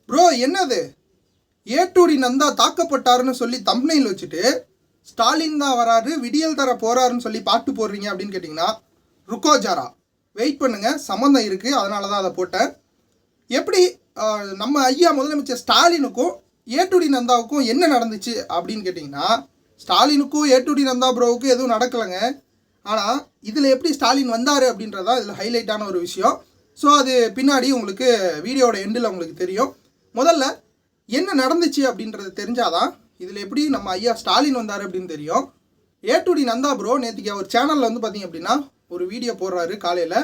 Bro என்னது ஏட்டூடி நந்தா தாக்கப்பட்டாருன்னு சொல்லி thumbnail வச்சுட்டு ஸ்டாலின் தான் வராரு விடியல் தர போறாருன்னு சொல்லி பாட்டு போடுறீங்க அப்படின்னு கேட்டிங்கன்னா ருக்கோ ஜாரா வெயிட் பண்ணுங்க, சம்மந்தம் இருக்குது, அதனால தான் அதை போட்டேன். எப்படி நம்ம ஐயா முதலமைச்சர் ஸ்டாலினுக்கும் ஏட்டூடி நந்தாவுக்கும் என்ன நடந்துச்சு அப்படின்னு கேட்டிங்கன்னா, ஸ்டாலினுக்கும் ஏட்டூடி நந்தா ப்ரோவுக்கும் எதுவும் நடக்கலைங்க. ஆனால் இதில் எப்படி ஸ்டாலின் வந்தார் அப்படின்றதான் இதில் ஹைலைட்டான ஒரு விஷயம். ஸோ அது பின்னாடி உங்களுக்கு வீடியோட எண்டில் உங்களுக்கு தெரியும். முதல்ல என்ன நடந்துச்சு அப்படின்றது தெரிஞ்சாதான் இதில் எப்படி நம்ம ஐயா ஸ்டாலின் வந்தார் அப்படின்னு தெரியும். ஏட்டூடி நந்தா ப்ரோ நேற்றுக்கு அவர் சேனலில் வந்து பார்த்திங்க அப்படின்னா ஒரு வீடியோ போடுறாரு காலையில்,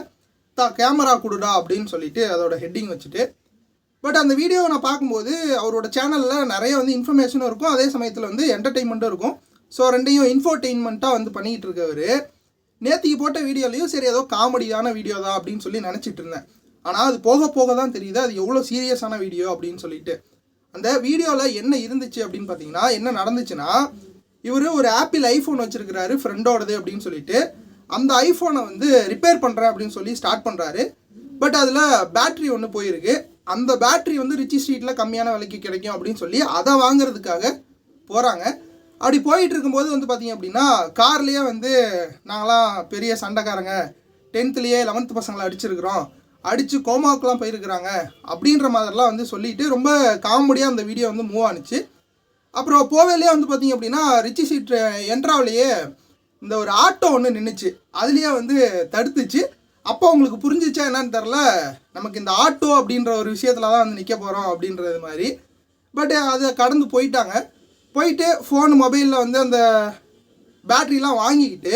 கேமரா கொடுடா அப்படின்னு சொல்லிட்டு அதோட ஹெட்டிங் வச்சுட்டு. பட் அந்த வீடியோவை நான் பார்க்கும்போது அவரோட சேனலில் நிறைய வந்து இன்ஃபர்மேஷனும் இருக்கும், அதே சமயத்தில் வந்து என்டர்டெயின்மெண்ட்டும் இருக்கும். ஸோ ரெண்டையும் இன்ஃபோடெயின்மெண்ட்டாக வந்து பண்ணிக்கிட்டு இருக்கவர். நேற்றுக்கு போட்ட வீடியோலையும் சரி ஏதோ காமெடியான வீடியோ தான் அப்படின்னு சொல்லி நினச்சிட்டு இருந்தேன். ஆனால் அது போக போக தான் தெரியுது அது எவ்வளோ சீரியஸான வீடியோ அப்படின்னு சொல்லிட்டு. அந்த வீடியோவில் என்ன இருந்துச்சு அப்படின்னு பார்த்தீங்கன்னா, என்ன நடந்துச்சுன்னா, இவர் ஒரு ஆப்பிள் ஐஃபோன் வச்சுருக்கிறாரு ஃப்ரெண்டோடது அப்படின்னு சொல்லிட்டு அந்த ஐஃபோனை வந்து ரிப்பேர் பண்ணுறேன் அப்படின்னு சொல்லி ஸ்டார்ட் பண்ணுறாரு. பட் அதில் பேட்ரி ஒன்று போயிருக்கு. அந்த பேட்ரி வந்து ரிச்சி ஸ்ட்ரீட்டில் கம்மியான விலைக்கு கிடைக்கும் அப்படின்னு சொல்லி அதை வாங்குறதுக்காக போகிறாங்க. அப்படி போயிட்டு இருக்கும்போது வந்து பார்த்திங்க அப்படின்னா கார்லேயே வந்து நாங்களாம் பெரிய சண்டைக்காரங்க, 10th 11th பசங்களை அடிச்சிருக்கிறோம், அடித்து கோமாவுக்குலாம் போயிருக்கிறாங்க அப்படின்ற மாதிரிலாம் வந்து சொல்லிவிட்டு ரொம்ப காமெடியாக அந்த வீடியோ வந்து மூவ் ஆனிச்சு. அப்புறம் போவேலையே வந்து பார்த்திங்க அப்படின்னா ரிச்சி ஸ்ட்ரீட் என்ட்ராவிலேயே இந்த ஒரு ஆட்டோ ஒன்று நின்றுச்சு, அதுலேயே வந்து தடுத்துச்சு. அப்போ உங்களுக்கு புரிஞ்சிச்சா என்னன்னு தெரில, நமக்கு இந்த ஆட்டோ அப்படின்ற ஒரு விஷயத்தில் தான் வந்து நிற்க போகிறோம் அப்படின்றது மாதிரி. பட் அதை கடந்து போயிட்டாங்க. போயிட்டு ஃபோன் மொபைலில் வந்து அந்த பேட்ரிலாம் வாங்கிக்கிட்டு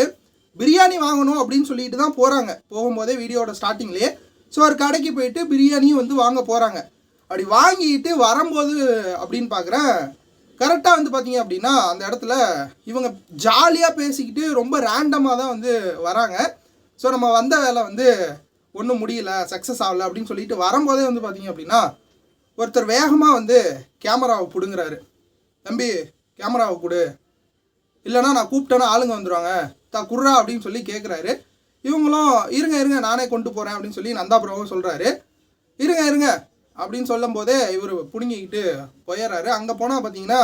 பிரியாணி வாங்கணும் அப்படின்னு சொல்லிட்டு தான் போகிறாங்க. போகும்போதே வீடியோட ஸ்டார்டிங்லேயே ஸோ ஒரு கடைக்கு போயிட்டு பிரியாணியும் வந்து வாங்க போகிறாங்க. அப்படி வாங்கிட்டு வரும்போது அப்படின்னு பார்க்குறேன், கரெக்டாக வந்து பார்த்தீங்க அப்படின்னா அந்த இடத்துல இவங்க ஜாலியாக பேசிக்கிட்டு ரொம்ப ரேண்டமாக தான் வந்து வராங்க. ஸோ நம்ம வந்த வேலை வந்து ஒன்றும் முடியல, சக்ஸஸ் ஆகலை அப்படின்னு சொல்லிட்டு வரும்போதே வந்து பார்த்தீங்க அப்படின்னா ஒருத்தர் வேகமாக வந்து கேமராவை பிடுங்குறாரு. தம்பி கேமராவை கொடு, இல்லைனா நான் கூப்பிட்டேன்னா ஆளுங்க வந்துடுவாங்க, குர்ரா அப்படின்னு சொல்லி கேட்குறாரு. இவங்களும் இருங்க இருங்க நானே கொண்டு போகிறேன் அப்படின்னு சொல்லி நந்தா ப்ரோவும் சொல்கிறாரு. இருங்க இருங்க அப்படின்னு சொல்லும் போதே இவர் பிடுங்கிக்கிட்டு போயிடுறாரு. அங்கே போனால் பார்த்தீங்கன்னா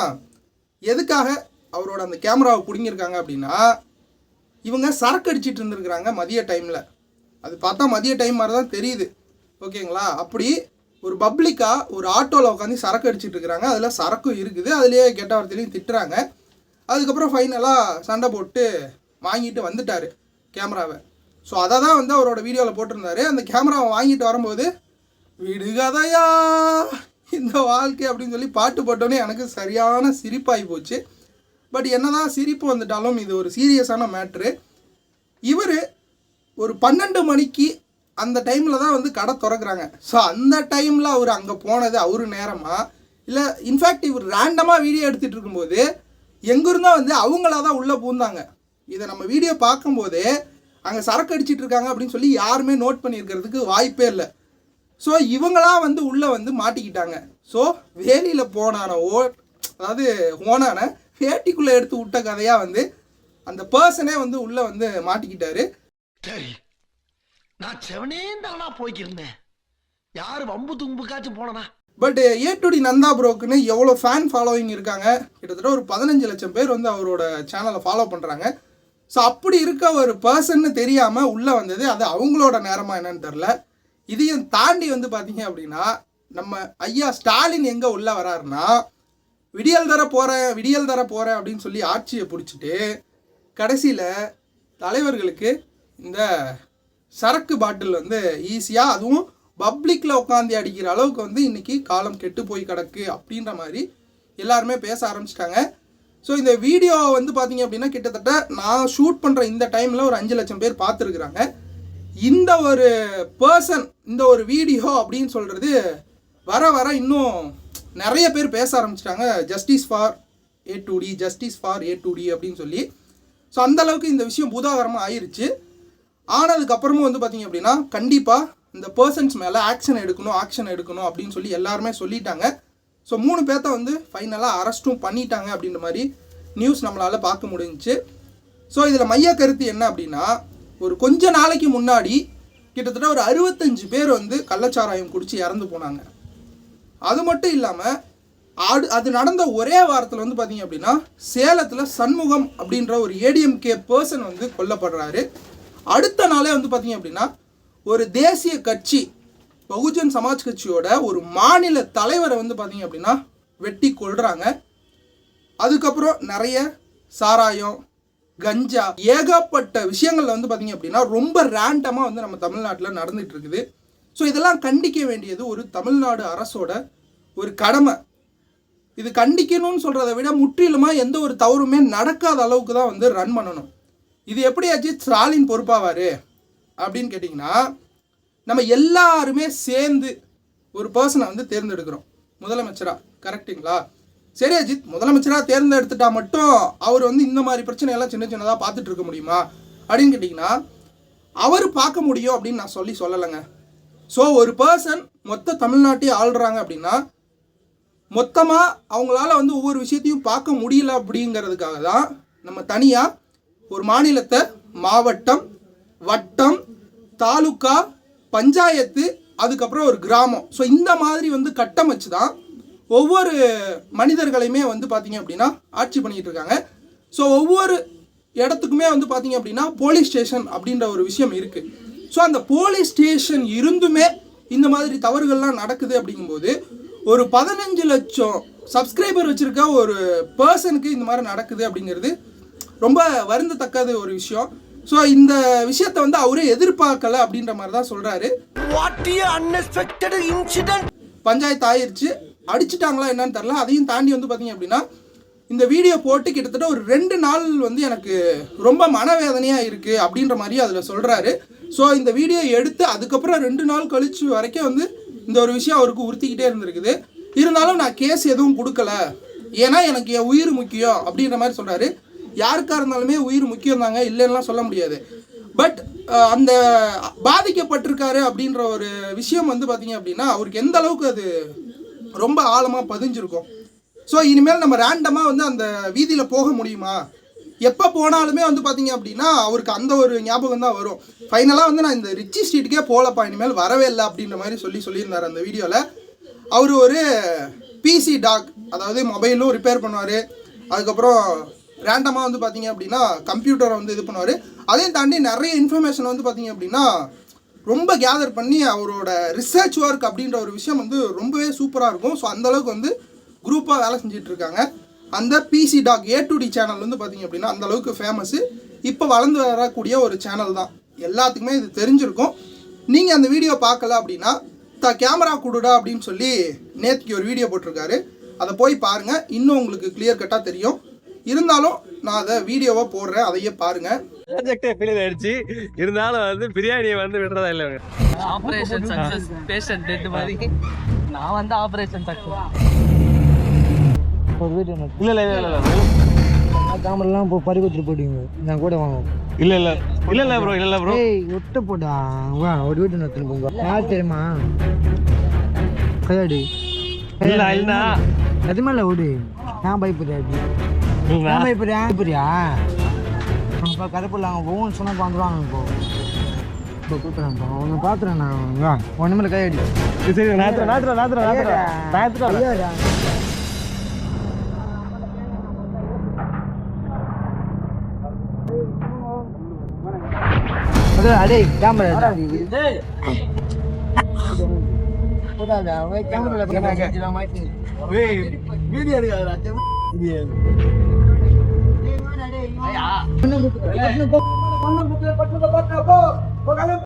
எதுக்காக அவரோட அந்த கேமராவை பிடுங்கியிருக்காங்க அப்படின்னா, இவங்க சரக்கு அடிச்சிட்டு இருந்துருக்குறாங்க மதிய டைமில். அது பார்த்தா மதிய டைம் மாதிரி தான் தெரியுது, ஓகேங்களா. அப்படி ஒரு பப்ளிக்காக ஒரு ஆட்டோவில் உட்காந்து சரக்கு அடிச்சிட்டு இருக்கிறாங்க. அதில் சரக்கும் இருக்குது, அதுலேயே கெட்ட வார்த்தையிலையும் திட்டுறாங்க. அதுக்கப்புறம் ஃபைனலாக சண்டை போட்டு வாங்கிட்டு வந்துட்டார் கேமராவை. ஸோ அதை தான் வந்து அவரோட வீடியோவில் போட்டிருந்தாரு. அந்த கேமராவை வாங்கிட்டு வரும்போது விடுகதையா இந்த வாழ்க்கை அப்படின்னு சொல்லி பாட்டு போட்டோன்னே எனக்கு சரியான சிரிப்பாகி போச்சு. பட் என்ன தான் சிரிப்பு வந்துட்டாலும் இது ஒரு சீரியஸான மேட்ரு. இவர் ஒரு 12 மணிக்கு அந்த டைமில் தான் வந்து கடை திறக்கிறாங்க. ஸோ அந்த டைமில் அவர் அங்கே போனது அவரு நேரமாக இல்லை, இன்ஃபேக்ட் இவர் ரேண்டமாக வீடியோ எடுத்துகிட்டு இருக்கும்போது எங்கிருந்தோ வந்து அவங்களா தான் உள்ளே பூந்தாங்க. இதை நம்ம வீடியோ பார்க்கும்போதே அங்கே சரக்கு அடிச்சிட்டு இருக்காங்க அப்படின்னு சொல்லி யாருமே நோட் பண்ணியிருக்கிறதுக்கு வாய்ப்பே இல்லை. ஸோ இவங்களாம் வந்து உள்ளே வந்து மாட்டிக்கிட்டாங்க. ஸோ வேலியில் போனான அதாவது ஓனான வேட்டிக்குள்ளே எடுத்து விட்ட கதையாக வந்து அந்த பர்சனே வந்து உள்ளே வந்து மாட்டிக்கிட்டாரு. சரி, நான் செவனே தானா போய்க்கிருந்தேன், யார் வம்பு தும்புக்காச்சும் போனனா. பட் ஏட்டூடி நந்தா ப்ரோக்குன்னு எவ்வளோ ஃபேன் ஃபாலோவிங் இருக்காங்க, கிட்டத்தட்ட ஒரு 15 லட்சம் பேர் வந்து அவரோட சேனலை ஃபாலோ பண்ணுறாங்க. ஸோ அப்படி இருக்க ஒரு பர்சன்னு தெரியாமல் உள்ளே வந்தது அது அவங்களோட நேரமாக என்னன்னு தெரில. இதையும் தாண்டி வந்து பார்த்தீங்க அப்படின்னா நம்ம ஐயா ஸ்டாலின் எங்கே உள்ளே வராருன்னா, விடியல் தர போகிறேன் அப்படின்னு சொல்லி ஆட்சியை பிடிச்சிட்டு கடைசியில் தலைவர்களுக்கு இந்த சரக்கு பாட்டில் வந்து ஈஸியாக, அதுவும் பப்ளிக்கில் உட்காந்து அடிக்கிற அளவுக்கு வந்து இன்றைக்கி காலம் கெட்டு போய் கிடக்கு அப்படின்ற மாதிரி எல்லாருமே பேச ஆரம்பிச்சிட்டாங்க. ஸோ இந்த வீடியோ வந்து பார்த்தீங்க அப்படின்னா கிட்டத்தட்ட நான் ஷூட் பண்ணுற இந்த டைமில் ஒரு 5 லட்சம் பேர் பார்த்துருக்குறாங்க. இந்த ஒரு பர்சன் இந்த ஒரு வீடியோ அப்படின்னு சொல்கிறது வர வர இன்னும் நிறைய பேர் பேச ஆரம்பிச்சிட்டாங்க. ஜஸ்டிஸ் ஃபார் ஏ2டி அப்படின்னு சொல்லி. ஸோ அந்தளவுக்கு இந்த விஷயம் பூதாகரமாக ஆயிடுச்சு. ஆனதுக்கப்புறமும் வந்து பார்த்திங்க அப்படின்னா கண்டிப்பாக இந்த பர்சன்ஸ் மேலே ஆக்ஷன் எடுக்கணும் அப்படின்னு சொல்லி எல்லாருமே சொல்லிட்டாங்க. ஸோ 3 பேர்த்த வந்து ஃபைனலாக அரெஸ்ட்டும் பண்ணிட்டாங்க அப்படின்ற மாதிரி நியூஸ் நம்மளால் பார்க்க முடிஞ்சுச்சு. ஸோ இதில் மைய கருத்து என்ன அப்படின்னா, ஒரு கொஞ்ச நாளைக்கு முன்னாடி கிட்டத்தட்ட ஒரு 65 பேர் வந்து கள்ளச்சாராயம் குடித்து இறந்து போனாங்க. அது மட்டும் இல்லாமல் அது நடந்த ஒரே வாரத்தில் வந்து பார்த்தீங்க அப்படின்னா சேலத்தில் சண்முகம் அப்படின்ற ஒரு ஏடிஎம்கே பர்சன் வந்து கொல்லப்படுறாரு. அடுத்த நாளே வந்து பார்த்தீங்க அப்படின்னா ஒரு தேசிய கட்சி பகுஜன் சமாஜ் கட்சியோட ஒரு மாநில தலைவரை வந்து பார்த்தீங்க அப்படின்னா வெட்டி கொல்றாங்க. அதுக்கப்புறம் நிறைய சாராயம், கஞ்சா, ஏகப்பட்ட விஷயங்கள்ல வந்து பார்த்தீங்க அப்படின்னா ரொம்ப ரேண்டமாக வந்து நம்ம தமிழ்நாட்டில் நடந்துட்டு இருக்குது. ஸோ இதெல்லாம் கண்டிக்க வேண்டியது ஒரு தமிழ்நாடு அரசோட ஒரு கடமை. இது கண்டிக்கணும்னு சொல்கிறத விட முற்றிலுமாக எந்த ஒரு தவறுமே நடக்காத அளவுக்கு தான் வந்து ரன் பண்ணணும். இது எப்படியாச்சு ஸ்டாலின் பொறுப்பாவார் அப்படின்னு கேட்டிங்கன்னா, நம்ம எல்லாருமே சேர்ந்து ஒரு பர்சனை வந்து தேர்ந்தெடுக்கிறோம் முதலமைச்சராக. கரெக்டுங்களா? சரி அஜித், முதலமைச்சராக தேர்ந்தெடுத்துட்டா மட்டும் அவர் வந்து இந்த மாதிரி பிரச்சனையெல்லாம் சின்ன சின்னதாக பார்த்துட்டு இருக்க முடியுமா அப்படின்னு கேட்டிங்கன்னா, அவர் பார்க்க முடியும் அப்படின்னு நான் சொல்லலைங்க. ஸோ ஒரு பர்சன் மொத்த தமிழ்நாட்டையும் ஆள்றாங்க அப்படின்னா மொத்தமாக அவங்களால வந்து ஒவ்வொரு விஷயத்தையும் பார்க்க முடியல அப்படிங்கிறதுக்காக தான் நம்ம தனியாக ஒரு மாநிலத்தை மாவட்டம், வட்டம், தாலுக்கா, பஞ்சாயத்து, அதுக்கப்புறம் ஒரு கிராமம், ஸோ இந்த மாதிரி வந்து கட்டமைச்சு தான் ஒவ்வொரு மனிதர்களையுமே வந்து பார்த்திங்க அப்படின்னா ஆட்சி பண்ணிக்கிட்டு இருக்காங்க. ஸோ ஒவ்வொரு இடத்துக்குமே வந்து பார்த்திங்க அப்படின்னா போலீஸ் ஸ்டேஷன் அப்படின்ற ஒரு விஷயம் இருக்குது. ஸோ அந்த போலீஸ் ஸ்டேஷன் இருந்துமே இந்த மாதிரி தவறுகள்லாம் நடக்குது அப்படிங்கும்போது ஒரு 15 லட்சம் சப்ஸ்கிரைபர் வச்சுருக்க ஒரு பர்சனுக்கு இந்த மாதிரி நடக்குது அப்படிங்கிறது ரொம்ப வருந்தத்தக்கது ஒரு விஷயம். ஸோ இந்த விஷயத்தை வந்து அவரே எதிர்பார்க்கல அப்படின்ற மாதிரி தான் சொல்கிறாரு. பஞ்சாயத்து ஆயிடுச்சு, அடிச்சுட்டாங்களா என்னன்னு தெரில. அதையும் தாண்டி வந்து பார்த்தீங்க அப்படின்னா இந்த வீடியோ போட்டு கிட்டத்தட்ட ஒரு 2 நாள் வந்து எனக்கு ரொம்ப மனவேதனையாக இருக்குது அப்படின்ற மாதிரி அதில் சொல்கிறாரு. ஸோ இந்த வீடியோ எடுத்து அதுக்கப்புறம் 2 நாள் கழிச்சு வரைக்கும் வந்து இந்த ஒரு விஷயம் அவருக்கு உறுத்திக்கிட்டே இருந்திருக்குது. இருந்தாலும் நான் கேஸ் எதுவும் கொடுக்கல, ஏன்னா எனக்கு என் உயிர் முக்கியம் அப்படின்ற மாதிரி சொல்கிறாரு. யாருக்காக இருந்தாலுமே உயிர் முக்கியம் தாங்க, இல்லைன்னா சொல்ல முடியாது. பட் அந்த பாதிக்கப்பட்டிருக்காரு அப்படின்ற ஒரு விஷயம் வந்து பார்த்தீங்க அப்படின்னா அவருக்கு எந்த அளவுக்கு அது ரொம்ப ஆழமாக பதிஞ்சிருக்கும். ஸோ இனிமேல் நம்ம ரேண்டமாக வந்து அந்த வீதியில் போக முடியுமா? எப்போ போனாலுமே வந்து பார்த்தீங்க அப்படின்னா அவருக்கு அந்த ஒரு ஞாபகம் தான் வரும். ஃபைனலாக வந்து நான் இந்த ரிச்சி ஸ்ட்ரீட்டுக்கே போகலப்பா, இனிமேல் வரவே இல்லை அப்படின்ற மாதிரி சொல்லியிருந்தார் அந்த வீடியோவில். அவர் ஒரு பிசி டாக், அதாவது மொபைலும் ரிப்பேர் பண்ணுவார், அதுக்கப்புறம் ரேண்டமாக வந்து பார்த்தீங்க அப்படின்னா கம்ப்யூட்டரை வந்து இது பண்ணுவார். அதையும் தாண்டி நிறைய இன்ஃபர்மேஷன் வந்து பார்த்தீங்க அப்படின்னா ரொம்ப கேதர் பண்ணி அவரோட ரிசர்ச் ஒர்க் அப்படின்ற ஒரு விஷயம் வந்து ரொம்பவே சூப்பராக இருக்கும். ஸோ அந்தளவுக்கு வந்து குரூப்பாக வேலை செஞ்சுட்டு இருக்காங்க. அந்த பிசி டாக் A2D சேனல் வந்து பார்த்தீங்க அப்படின்னா அந்தளவுக்கு ஃபேமஸ்ஸு. இப்போ வளர்ந்து வரக்கூடிய ஒரு சேனல் தான், எல்லாத்துக்குமே இது தெரிஞ்சிருக்கும். நீங்கள் அந்த வீடியோ பார்க்கல அப்படின்னா கேமரா கொடுடா அப்படின்னு சொல்லி நேற்றுக்கு ஒரு வீடியோ போட்டிருக்காரு, அதை போய் பாருங்கள், இன்னும் உங்களுக்கு கிளியர் கட்டாக தெரியும். இருந்தாலும் நான் அதை வீடியோவாக போடுறேன், அதையே பாருங்கள். ப்ராஜெக்டே ஃபெயிலியர் ஆயிடுச்சு, இருந்தாலும் வந்து பிரியாணியை வந்து விடுறதா இல்லை. ஆபரேஷன் சக்சஸ், பேஷண்ட் டெட் மாதிரி நான் வந்து ஆபரேஷன் சக்சஸ். ஒரு வீடு இல்லை கேமரெல்லாம் இப்போ பறி கொடுத்துட்டு போயிடுங்க, நான் கூட வாங்க. இல்லை ப்ரோ. ஏய் ஒட்ட போட்டா வா, ஒரு வீடு நடத்துன்னு போங்க. யார் தெரியுமா கையாடி இல்லைண்ணா எதுவுமே இல்லை விடு. நான் பயப்படுறேன், நான் பயப்படுறியா? இப்போ கருப்பில் அவங்க ஒவ்வொன்று சொன்னால் வந்துடுவாங்க. இப்போ கூப்பிட்றாங்க, உன்னை பார்த்துறேன் நான். வா ஒன்று மேலே கையாடி. சரி நாத்துறேன். அடே கேமரா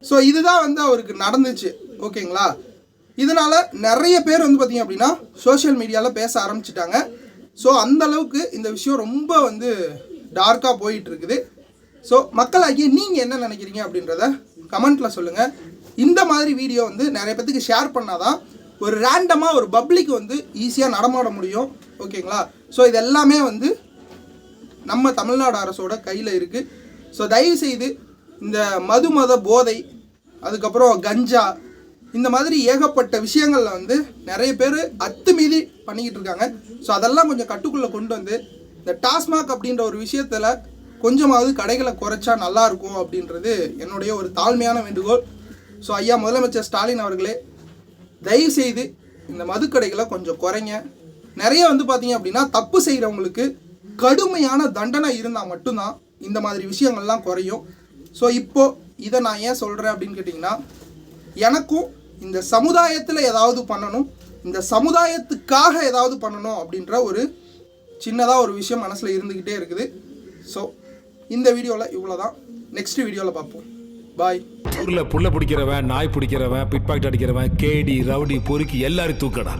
ஸோ இதுதான் வந்து அவருக்கு நடந்துச்சு. ஓகேங்களா? இதனால நிறைய பேர் வந்து பார்த்தீங்க அப்படின்னா சோஷியல் மீடியாவில் பேச ஆரம்பிச்சிட்டாங்க. ஸோ அந்த அளவுக்கு இந்த விஷயம் ரொம்ப வந்து டார்க்காக போயிட்டு இருக்குது. ஸோ மக்களாகிய நீங்கள் என்ன நினைக்கிறீங்க அப்படின்றத கமெண்ட்டில் சொல்லுங்கள். இந்த மாதிரி வீடியோ வந்து நிறைய பேத்துக்கு ஷேர் பண்ணால் தான் ஒரு ரேண்டமாக ஒரு பப்ளிக் வந்து ஈஸியாக நடமாட முடியும். ஓகேங்களா? ஸோ இது எல்லாமே வந்து நம்ம தமிழ்நாடு அரசோட கையில் இருக்குது. ஸோ தயவுசெய்து இந்த மத போதை, அதுக்கப்புறம் கஞ்சா, இந்த மாதிரி ஏகப்பட்ட விஷயங்களில் வந்து நிறைய பேர் அத்துமீறி பண்ணிக்கிட்டு இருக்காங்க. ஸோ அதெல்லாம் கொஞ்சம் கட்டுக்குள்ளே கொண்டு வந்து இந்த டாஸ்மாக் அப்படின்ற ஒரு விஷயத்தில் கொஞ்சமாவது கடைகளை குறைச்சா நல்லா இருக்கும் அப்படின்றது என்னுடைய ஒரு தாழ்மையான வேண்டுகோள். ஸோ ஐயா முதலமைச்சர் ஸ்டாலின் அவர்களே, தயவு செய்து இந்த மதுக்கடைகளை கொஞ்சம் குறைங்க. நிறைய வந்து பார்த்தீங்க அப்படின்னா தப்பு செய்கிறவங்களுக்கு கடுமையான தண்டனை இருந்தால் மட்டும்தான் இந்த மாதிரி விஷயங்கள்லாம் குறையும். ஸோ இப்போது இதை நான் ஏன் சொல்கிறேன் அப்படின்னு கேட்டிங்கன்னா, எனக்கும் இந்த சமுதாயத்தில் ஏதாவது பண்ணணும், இந்த சமுதாயத்துக்காக ஏதாவது பண்ணணும் அப்படின்ற ஒரு சின்னதாக ஒரு விஷயம் மனசில் இருந்துக்கிட்டே இருக்குது. ஸோ இந்த வீடியோவில் இவ்வளோ தான். நெக்ஸ்ட் வீடியோவில் பார்ப்போம். பாய். ஊர்ல புள்ள பிடிக்கிறவன், நாய் பிடிக்கிறவன், பிட் பாக்கெட் அடிக்கிறவன், கேடி, ரவுடி, பொறுக்கி எல்லாரும் தூக்கடா.